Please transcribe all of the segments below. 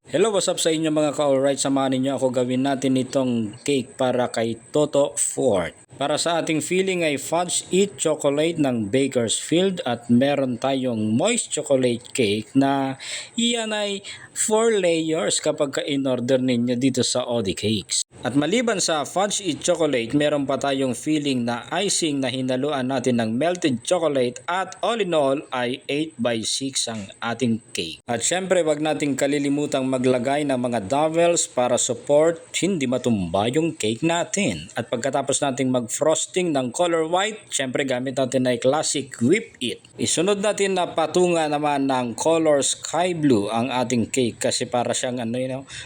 Hello, what's up sa inyo mga ka-alright? Samahan ninyo ako gawin natin itong cake para kay Toto Fort. Para sa ating filling ay fudge eat chocolate ng Bakersfield at meron tayong moist chocolate cake na iyan ay 4 layers kapag ka-in-order ninyo dito sa Odi Cakes. At maliban sa fudge eat chocolate, meron pa tayong filling na icing na hinaluan natin ng melted chocolate at all in all ay 8x6 ang ating cake. At syempre wag nating kalilimutang maglagay ng mga dovels para support hindi matumba yung cake natin. At pagkatapos nating mag-frosting ng color white, syempre gamit natin ay classic whip it. Isunod natin na patunga naman ng color sky blue ang ating cake kasi para siyang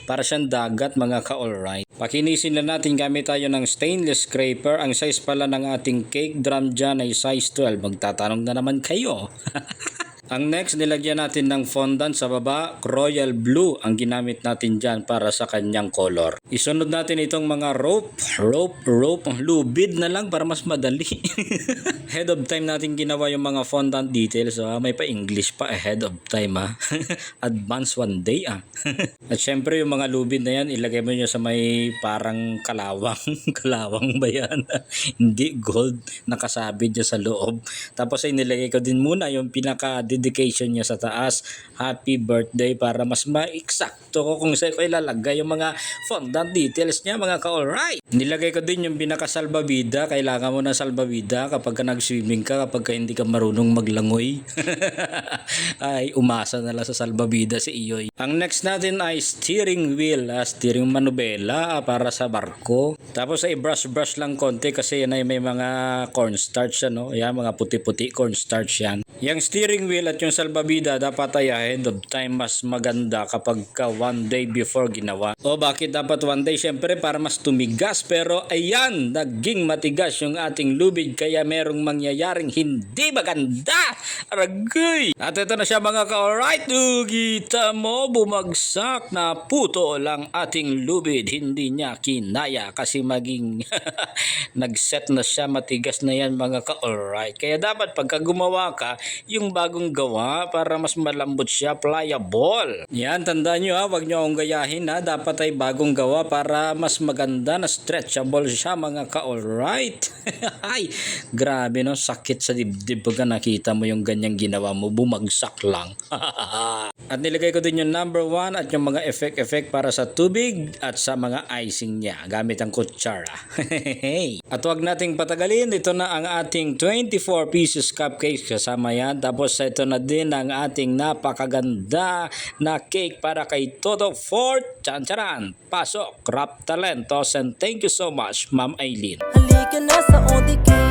para siyang dagat mga ka-alright. Pakinisin na natin gamit tayo ng stainless scraper. Ang size pala ng ating cake drum dyan ay size 12. Magtatanong na naman kayo. Ang next, nilagyan natin ng fondant sa baba, royal blue ang ginamit natin dyan para sa kanyang color. Isunod natin itong mga rope, lubid na lang para mas madali. Ahead of time natin ginawa yung mga fondant details. May pa English pa, ahead of time Advance one day At syempre yung mga lubid na yan, ilagay mo nyo sa may parang kalawang. Kalawang ba yan? Hindi, gold nakasabit dyan sa loob. Tapos ay nilagay ko din muna yung pinaka-dedication niya sa taas. Happy birthday para mas ma-eksakto ko kung saan ko ilalagay yung mga fondant details niya mga ka-alright. Nilagay ko din yung pinaka-salbabida. Kailangan mo ng salbabida kapag ka nag-swimming ka, kapag ka hindi ka marunong maglangoy. Ay, umasa na lang sa salbabida si Iyoy. Ang next natin ay steering wheel, steering manubela para sa barko. Tapos ay brush lang konti kasi yan ay may mga cornstarch yan, mga puti-puti cornstarch yan. Yung steering wheel at yung salbabida dapat ay ahead of time, mas maganda kapag ka one day before ginawa. O bakit dapat one day? Syempre para mas tumigas, pero ayan, naging matigas yung ating lubid kaya merong mangyayaring hindi maganda. Aragay! At ito na siya mga ka-alright. Kita mo, bumagsak na puto lang ating lubid. Hindi niya kinaya kasi maging nag-set na siya, matigas na yan mga ka-alright. Kaya dapat pagka gumawa ka, yung bagong gawa para mas malambot siya, pliable. Yan, tandaan nyo wag nyo akong gayahin dapat ay bagong gawa para mas maganda na stretchable siya mga ka-alright. Ay, grabe sakit sa dibdib pagka nakita mo yung ganyang ginawa mo, bumagsak lang. At nilagay ko din yung number 1 at yung mga effect para sa tubig at sa mga icing niya gamit ang kutsara. At wag nating patagalin, ito na ang ating 24 pieces cupcakes kasama yan. Tapos ito na din ang ating napakaganda na cake para kay Toto Fort. Tsan-tsaran! Pasok, Rap Talentos, and thank you so much, Ma'am Aileen. Halika na sa ODK.